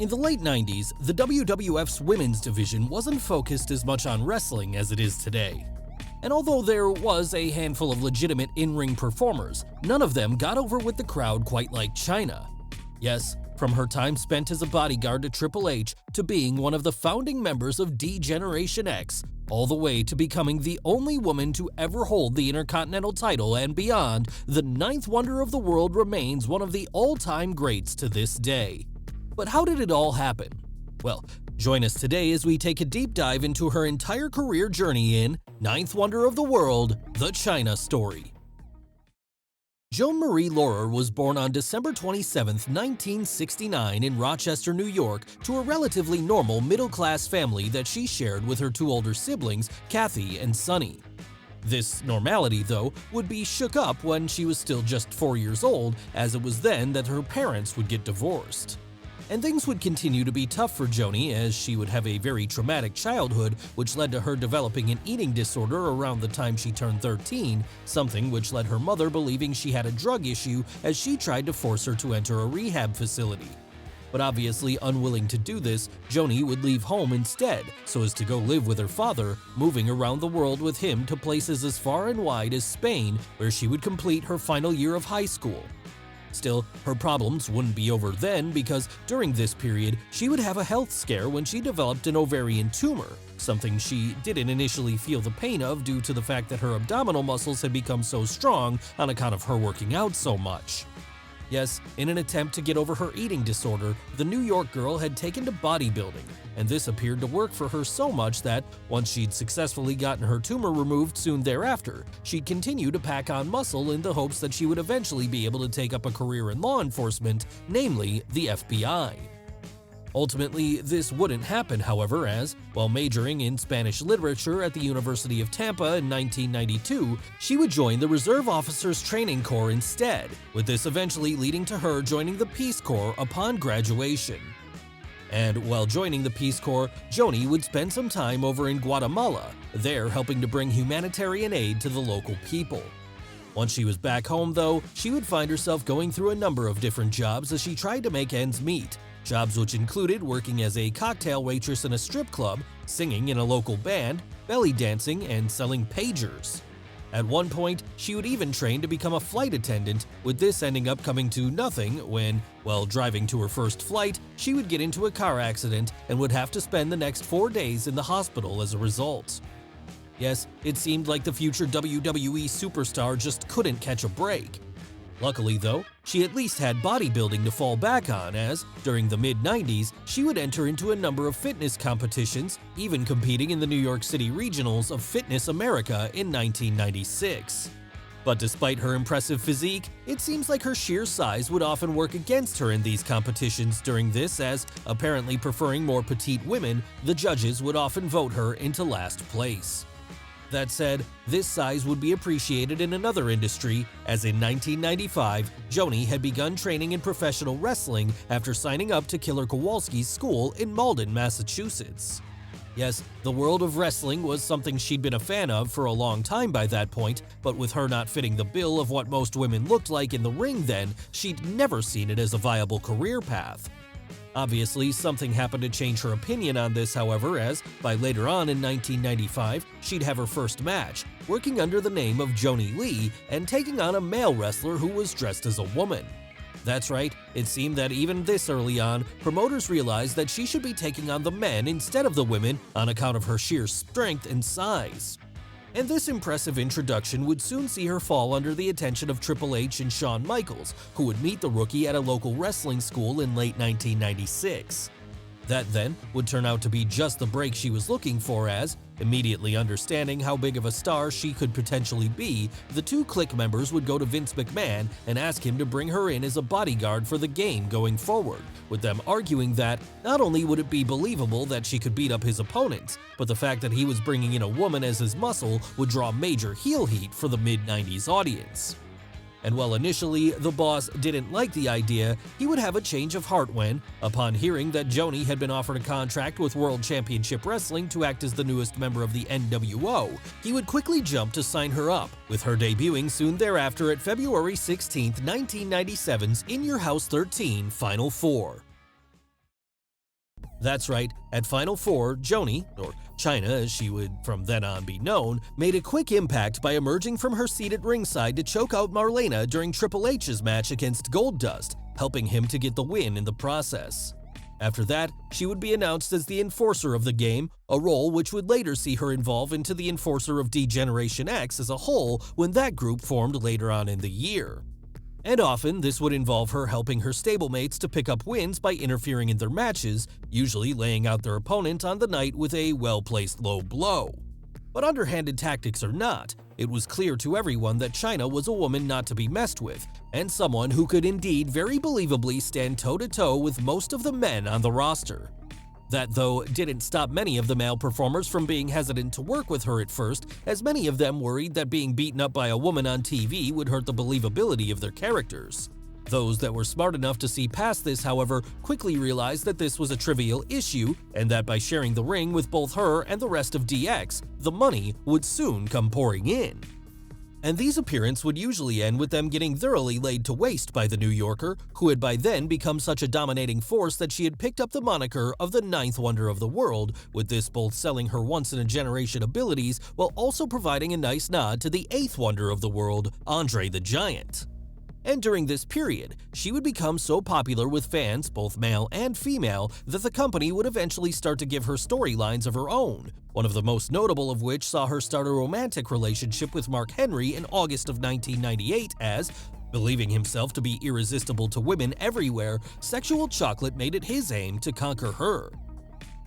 In the late 90s, the WWF's women's division wasn't focused as much on wrestling as it is today. And although there was a handful of legitimate in-ring performers, none of them got over with the crowd quite like Chyna. Yes, from her time spent as a bodyguard to Triple H, to being one of the founding members of Degeneration X, all the way to becoming the only woman to ever hold the Intercontinental title and beyond, the ninth wonder of the world remains one of the all-time greats to this day. But how did it all happen? Well, join us today as we take a deep dive into her entire career journey in Ninth Wonder of the World, The Chyna Story. Joan Marie Laurer was born on December 27, 1969 in Rochester, New York, to a relatively normal middle-class family that she shared with her two older siblings, Kathy and Sonny. This normality, though, would be shook up when she was still just 4 years old, as it was then that her parents would get divorced. And things would continue to be tough for Joni, as she would have a very traumatic childhood, which led to her developing an eating disorder around the time she turned 13, something which led her mother believing she had a drug issue as she tried to force her to enter a rehab facility. But obviously unwilling to do this, Joni would leave home instead, so as to go live with her father, moving around the world with him to places as far and wide as Spain, where she would complete her final year of high school. Still, her problems wouldn't be over then, because during this period, she would have a health scare when she developed an ovarian tumor, something she didn't initially feel the pain of due to the fact that her abdominal muscles had become so strong on account of her working out so much. Yes, in an attempt to get over her eating disorder, the New York girl had taken to bodybuilding, and this appeared to work for her so much that, once she'd successfully gotten her tumor removed soon thereafter, she'd continue to pack on muscle in the hopes that she would eventually be able to take up a career in law enforcement, namely the FBI. Ultimately, this wouldn't happen, however, as, while majoring in Spanish literature at the University of Tampa in 1992, she would join the Reserve Officers Training Corps instead, with this eventually leading to her joining the Peace Corps upon graduation. And while joining the Peace Corps, Joni would spend some time over in Guatemala, there helping to bring humanitarian aid to the local people. Once she was back home, though, she would find herself going through a number of different jobs as she tried to make ends meet. Jobs which included working as a cocktail waitress in a strip club, singing in a local band, belly dancing, and selling pagers. At one point, she would even train to become a flight attendant, with this ending up coming to nothing when, while driving to her first flight, she would get into a car accident and would have to spend the next 4 days in the hospital as a result. Yes, it seemed like the future WWE superstar just couldn't catch a break. Luckily, though, she at least had bodybuilding to fall back on as, during the mid-90s, she would enter into a number of fitness competitions, even competing in the New York City regionals of Fitness America in 1996. But despite her impressive physique, it seems like her sheer size would often work against her in these competitions during this, as, apparently preferring more petite women, the judges would often vote her into last place. That said, this size would be appreciated in another industry, as in 1995, Joni had begun training in professional wrestling after signing up to Killer Kowalski's school in Malden, Massachusetts. Yes, the world of wrestling was something she'd been a fan of for a long time by that point, but with her not fitting the bill of what most women looked like in the ring then, she'd never seen it as a viable career path. Obviously, something happened to change her opinion on this, however, as, by later on in 1995, she'd have her first match, working under the name of Joni Lee and taking on a male wrestler who was dressed as a woman. That's right, it seemed that even this early on, promoters realized that she should be taking on the men instead of the women on account of her sheer strength and size. And this impressive introduction would soon see her fall under the attention of Triple H and Shawn Michaels, who would meet the rookie at a local wrestling school in late 1996. That then would turn out to be just the break she was looking for as, immediately understanding how big of a star she could potentially be, the two Clique members would go to Vince McMahon and ask him to bring her in as a bodyguard for the game going forward, with them arguing that not only would it be believable that she could beat up his opponents, but the fact that he was bringing in a woman as his muscle would draw major heel heat for the mid-90s audience. And while initially the boss didn't like the idea, he would have a change of heart when, upon hearing that Joni had been offered a contract with World Championship Wrestling to act as the newest member of the NWO, he would quickly jump to sign her up, with her debuting soon thereafter at February 16, 1997's In Your House 13 Final Four. That's right, at Final Four, Joni, or Chyna as she would from then on be known, made a quick impact by emerging from her seat at ringside to choke out Marlena during Triple H's match against Goldust, helping him to get the win in the process. After that, she would be announced as the enforcer of the game, a role which would later see her evolve into the enforcer of Degeneration X as a whole when that group formed later on in the year. And often, this would involve her helping her stablemates to pick up wins by interfering in their matches, usually laying out their opponent on the night with a well-placed low blow. But underhanded tactics or not, it was clear to everyone that Chyna was a woman not to be messed with, and someone who could indeed very believably stand toe-to-toe with most of the men on the roster. That, though, didn't stop many of the male performers from being hesitant to work with her at first, as many of them worried that being beaten up by a woman on TV would hurt the believability of their characters. Those that were smart enough to see past this, however, quickly realized that this was a trivial issue, and that by sharing the ring with both her and the rest of DX, the money would soon come pouring in. And these appearances would usually end with them getting thoroughly laid to waste by the New Yorker, who had by then become such a dominating force that she had picked up the moniker of the Ninth Wonder of the World, with this both selling her once-in-a-generation abilities while also providing a nice nod to the Eighth Wonder of the World, Andre the Giant. And during this period, she would become so popular with fans, both male and female, that the company would eventually start to give her storylines of her own, one of the most notable of which saw her start a romantic relationship with Mark Henry in August of 1998 as, believing himself to be irresistible to women everywhere, Sexual Chocolate made it his aim to conquer her.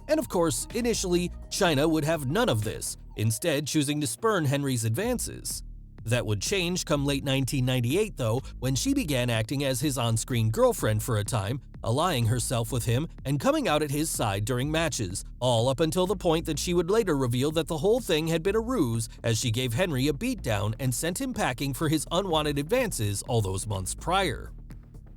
And of course, initially, Chyna would have none of this, instead choosing to spurn Henry's advances. That would change come late 1998 though, when she began acting as his on-screen girlfriend for a time, allying herself with him and coming out at his side during matches, all up until the point that she would later reveal that the whole thing had been a ruse as she gave Henry a beatdown and sent him packing for his unwanted advances all those months prior.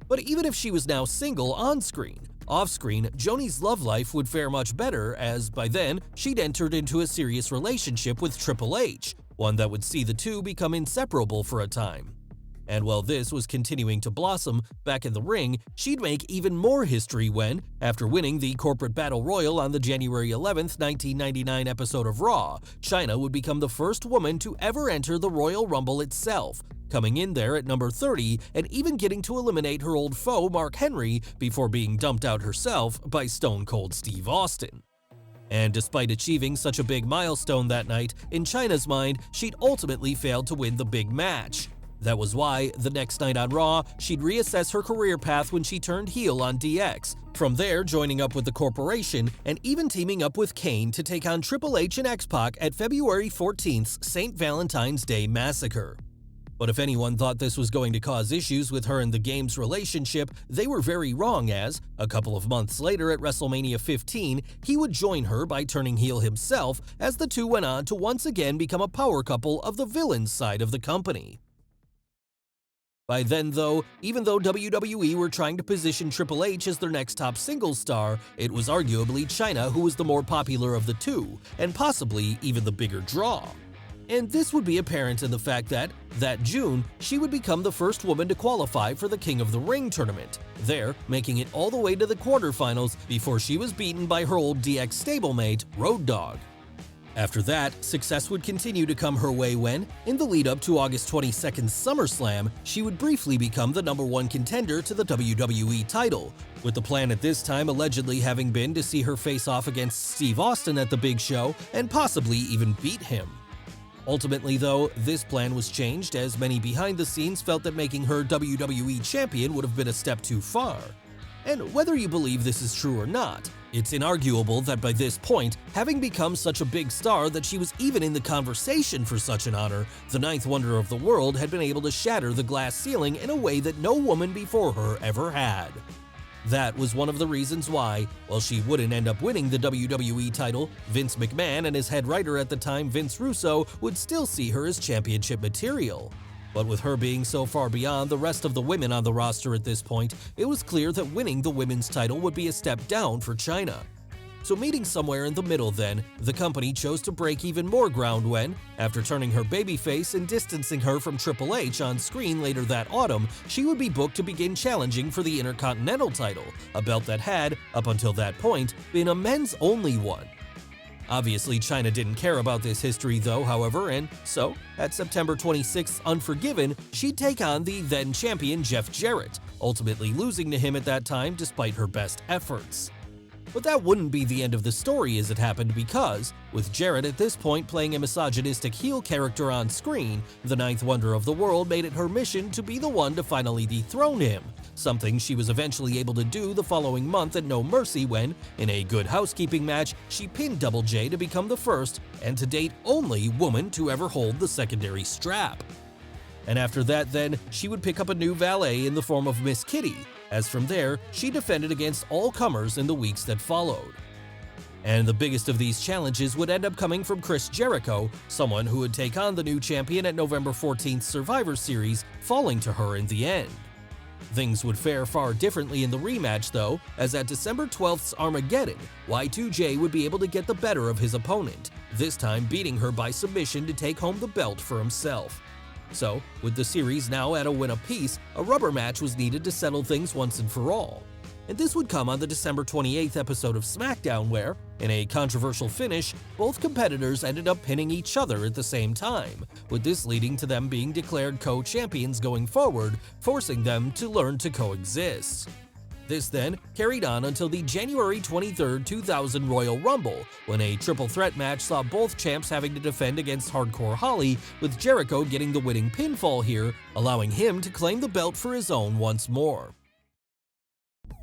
But even if she was now single on-screen, off-screen, Joni's love life would fare much better as, by then, she'd entered into a serious relationship with Triple H, one that would see the two become inseparable for a time. And while this was continuing to blossom, back in the ring, she'd make even more history when, after winning the Corporate Battle Royal on the January 11th, 1999 episode of Raw, Chyna would become the first woman to ever enter the Royal Rumble itself, coming in there at number 30 and even getting to eliminate her old foe Mark Henry before being dumped out herself by Stone Cold Steve Austin. And despite achieving such a big milestone that night, in Chyna's mind, she'd ultimately failed to win the big match. That was why, the next night on Raw, she'd reassess her career path when she turned heel on DX, from there joining up with the corporation and even teaming up with Kane to take on Triple H and X-Pac at February 14th's St. Valentine's Day Massacre. But if anyone thought this was going to cause issues with her and the game's relationship, they were very wrong as, a couple of months later at WrestleMania 15, he would join her by turning heel himself as the two went on to once again become a power couple of the villains side of the company. By then though, even though WWE were trying to position Triple H as their next top singles star, it was arguably Chyna who was the more popular of the two, and possibly even the bigger draw. And this would be apparent in the fact that June, she would become the first woman to qualify for the King of the Ring tournament, there making it all the way to the quarterfinals before she was beaten by her old DX stablemate, Road Dogg. After that, success would continue to come her way when, in the lead-up to August 22nd's SummerSlam, she would briefly become the #1 contender to the WWE title, with the plan at this time allegedly having been to see her face off against Steve Austin at the big show and possibly even beat him. Ultimately though, this plan was changed as many behind the scenes felt that making her WWE champion would have been a step too far. And whether you believe this is true or not, it's inarguable that by this point, having become such a big star that she was even in the conversation for such an honor, the Ninth Wonder of the World had been able to shatter the glass ceiling in a way that no woman before her ever had. That was one of the reasons why, while she wouldn't end up winning the WWE title, Vince McMahon and his head writer at the time, Vince Russo, would still see her as championship material. But with her being so far beyond the rest of the women on the roster at this point, it was clear that winning the women's title would be a step down for Chyna. So meeting somewhere in the middle then, the company chose to break even more ground when, after turning her babyface and distancing her from Triple H on screen later that autumn, she would be booked to begin challenging for the Intercontinental title, a belt that had, up until that point, been a men's-only one. Obviously, Chyna didn't care about this history though, however, and so, at September 26th Unforgiven, she'd take on the then-champion Jeff Jarrett, ultimately losing to him at that time despite her best efforts. But that wouldn't be the end of the story as it happened because, with Jarrett at this point playing a misogynistic heel character on screen, the Ninth Wonder of the World made it her mission to be the one to finally dethrone him, something she was eventually able to do the following month at No Mercy when, in a Good Housekeeping match, she pinned Double J to become the first, and to date only, woman to ever hold the secondary strap. And after that then, she would pick up a new valet in the form of Miss Kitty, as from there, she defended against all comers in the weeks that followed. And the biggest of these challenges would end up coming from Chris Jericho, someone who would take on the new champion at November 14th Survivor Series, falling to her in the end. Things would fare far differently in the rematch though, as at December 12th's Armageddon, Y2J would be able to get the better of his opponent, this time beating her by submission to take home the belt for himself. So, with the series now at a win apiece, a rubber match was needed to settle things once and for all. And this would come on the December 28th episode of SmackDown where, in a controversial finish, both competitors ended up pinning each other at the same time, with this leading to them being declared co-champions going forward, forcing them to learn to coexist. This then carried on until the January 23, 2000 Royal Rumble, when a triple threat match saw both champs having to defend against Hardcore Holly, with Jericho getting the winning pinfall here, allowing him to claim the belt for his own once more.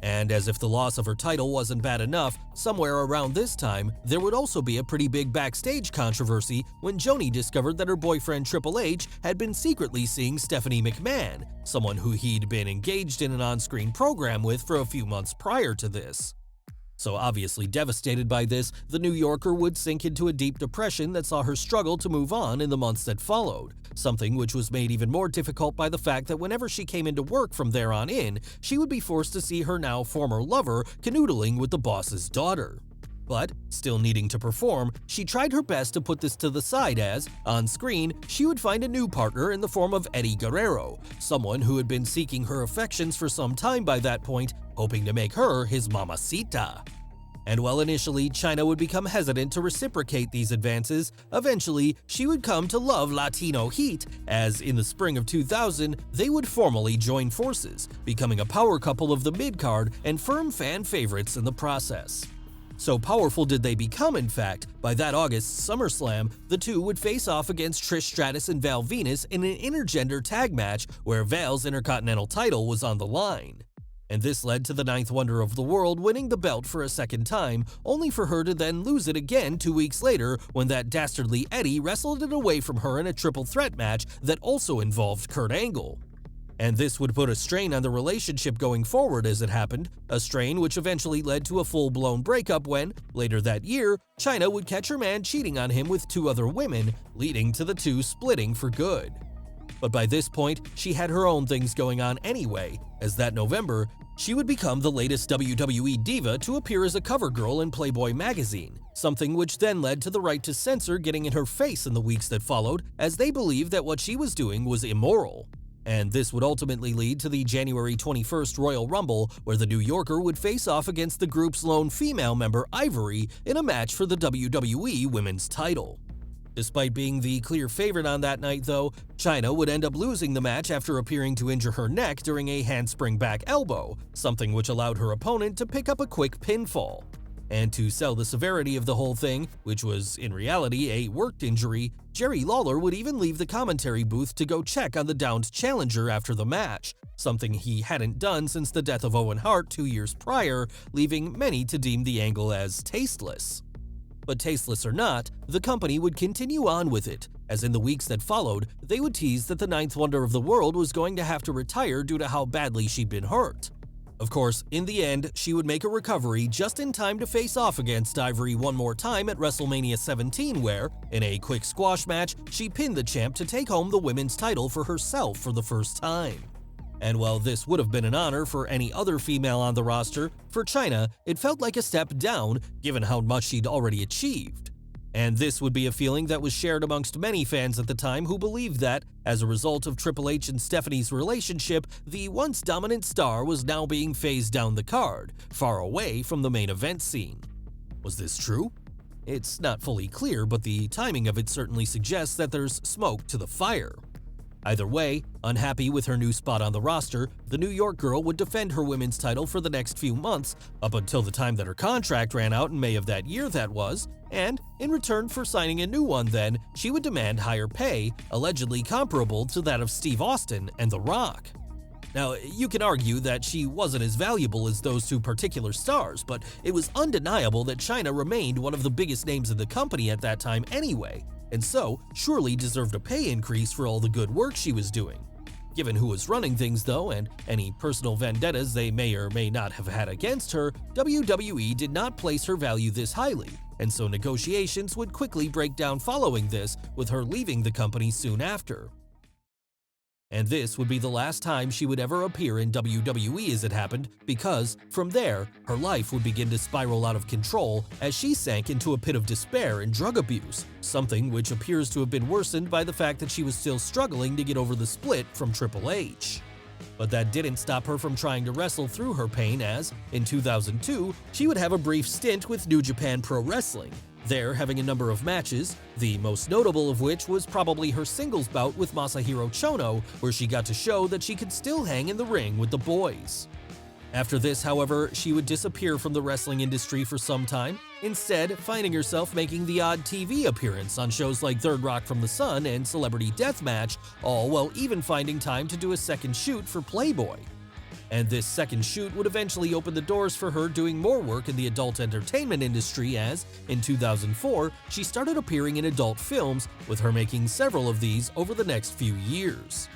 And as if the loss of her title wasn't bad enough, somewhere around this time, there would also be a pretty big backstage controversy when Joni discovered that her boyfriend Triple H had been secretly seeing Stephanie McMahon, someone who he'd been engaged in an on-screen program with for a few months prior to this. So obviously devastated by this, the New Yorker would sink into a deep depression that saw her struggle to move on in the months that followed, something which was made even more difficult by the fact that whenever she came into work from there on in, she would be forced to see her now former lover canoodling with the boss's daughter. But, still needing to perform, she tried her best to put this to the side as, on screen, she would find a new partner in the form of Eddie Guerrero, someone who had been seeking her affections for some time by that point, hoping to make her his mamacita. And while initially Chyna would become hesitant to reciprocate these advances, eventually she would come to love Latino heat, as in the spring of 2000 they would formally join forces, becoming a power couple of the mid-card and firm fan favorites in the process. So powerful did they become, in fact, by that August SummerSlam, the two would face off against Trish Stratus and Val Venus in an intergender tag match where Val's Intercontinental title was on the line. And this led to the Ninth Wonder of the World winning the belt for a second time, only for her to then lose it again 2 weeks later when that dastardly Eddie wrestled it away from her in a triple threat match that also involved Kurt Angle. And this would put a strain on the relationship going forward as it happened, a strain which eventually led to a full-blown breakup when, later that year, Chyna would catch her man cheating on him with 2 other women, leading to the two splitting for good. But by this point, she had her own things going on anyway, as that November, she would become the latest WWE diva to appear as a cover girl in Playboy magazine, something which then led to the right to censor getting in her face in the weeks that followed, as they believed that what she was doing was immoral. And this would ultimately lead to the January 21st Royal Rumble, where the New Yorker would face off against the group's lone female member Ivory in a match for the WWE Women's title. Despite being the clear favorite on that night though, Chyna would end up losing the match after appearing to injure her neck during a handspring back elbow, something which allowed her opponent to pick up a quick pinfall. And to sell the severity of the whole thing, which was in reality a worked injury, Jerry Lawler would even leave the commentary booth to go check on the downed challenger after the match, something he hadn't done since the death of Owen Hart 2 years prior, leaving many to deem the angle as tasteless. But tasteless or not, the company would continue on with it, as in the weeks that followed, they would tease that the Ninth Wonder of the World was going to have to retire due to how badly she'd been hurt. Of course, in the end, she would make a recovery just in time to face off against Ivory one more time at WrestleMania 17 where, in a quick squash match, she pinned the champ to take home the women's title for herself for the first time. And while this would have been an honor for any other female on the roster, for Chyna, it felt like a step down given how much she'd already achieved. And this would be a feeling that was shared amongst many fans at the time who believed that, as a result of Triple H and Stephanie's relationship, the once dominant star was now being phased down the card, far away from the main event scene. Was this true? It's not fully clear, but the timing of it certainly suggests that there's smoke to the fire. Either way, unhappy with her new spot on the roster, the New York girl would defend her women's title for the next few months, up until the time that her contract ran out in May of that year that was, and in return for signing a new one then, she would demand higher pay, allegedly comparable to that of Steve Austin and The Rock. Now, you can argue that she wasn't as valuable as those two particular stars, but it was undeniable that Chyna remained one of the biggest names in the company at that time anyway, and so surely deserved a pay increase for all the good work she was doing. Given who was running things though, and any personal vendettas they may or may not have had against her, WWE did not place her value this highly, and so negotiations would quickly break down following this, with her leaving the company soon after. And this would be the last time she would ever appear in WWE as it happened, because, from there, her life would begin to spiral out of control as she sank into a pit of despair and drug abuse, something which appears to have been worsened by the fact that she was still struggling to get over the split from Triple H. But that didn't stop her from trying to wrestle through her pain as, in 2002, she would have a brief stint with New Japan Pro Wrestling, there having a number of matches, the most notable of which was probably her singles bout with Masahiro Chono, where she got to show that she could still hang in the ring with the boys. After this, however, she would disappear from the wrestling industry for some time, instead finding herself making the odd TV appearance on shows like Third Rock from the Sun and Celebrity Deathmatch, all while even finding time to do a second shoot for Playboy. And this second shoot would eventually open the doors for her doing more work in the adult entertainment industry as, in 2004, she started appearing in adult films, with her making several of these over the next few years.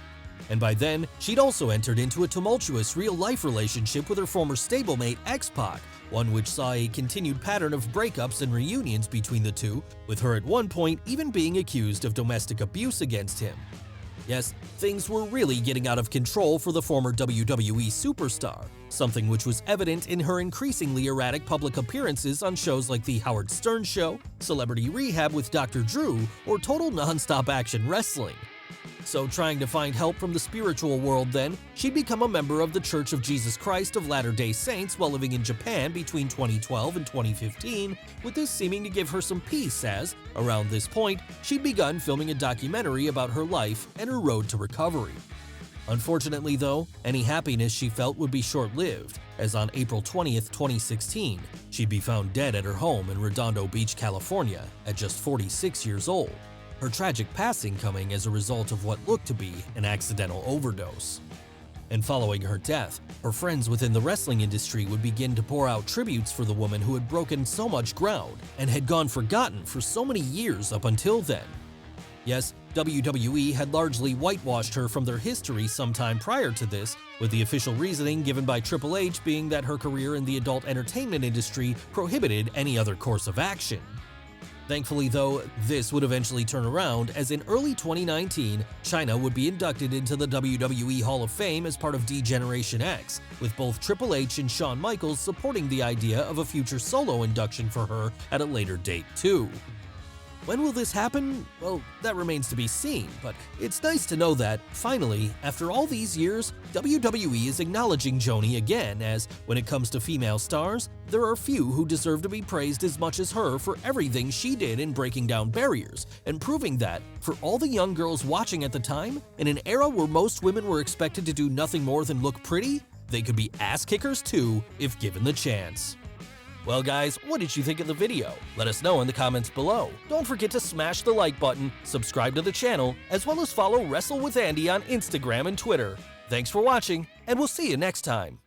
And by then, she'd also entered into a tumultuous real-life relationship with her former stablemate X-Pac, one which saw a continued pattern of breakups and reunions between the two, with her at one point even being accused of domestic abuse against him. Yes, things were really getting out of control for the former WWE superstar, something which was evident in her increasingly erratic public appearances on shows like The Howard Stern Show, Celebrity Rehab with Dr. Drew, or Total Nonstop Action Wrestling. So trying to find help from the spiritual world then, she'd become a member of the Church of Jesus Christ of Latter-day Saints while living in Japan between 2012 and 2015, with this seeming to give her some peace as, around this point, she'd begun filming a documentary about her life and her road to recovery. Unfortunately though, any happiness she felt would be short-lived, as on April 20th, 2016, she'd be found dead at her home in Redondo Beach, California, at just 46 years old. Her tragic passing coming as a result of what looked to be an accidental overdose. And following her death, her friends within the wrestling industry would begin to pour out tributes for the woman who had broken so much ground and had gone forgotten for so many years up until then. Yes, WWE had largely whitewashed her from their history sometime prior to this, with the official reasoning given by Triple H being that her career in the adult entertainment industry prohibited any other course of action. Thankfully though, this would eventually turn around as in early 2019, Chyna would be inducted into the WWE Hall of Fame as part of Degeneration X, with both Triple H and Shawn Michaels supporting the idea of a future solo induction for her at a later date too. When will this happen? Well, that remains to be seen, but it's nice to know that, finally, after all these years, WWE is acknowledging Joni again as, when it comes to female stars, there are few who deserve to be praised as much as her for everything she did in breaking down barriers, and proving that, for all the young girls watching at the time, in an era where most women were expected to do nothing more than look pretty, they could be ass-kickers too if given the chance. Well guys, what did you think of the video? Let us know in the comments below. Don't forget to smash the like button, subscribe to the channel, as well as follow Wrestle with Andy on Instagram and Twitter. Thanks for watching, and we'll see you next time.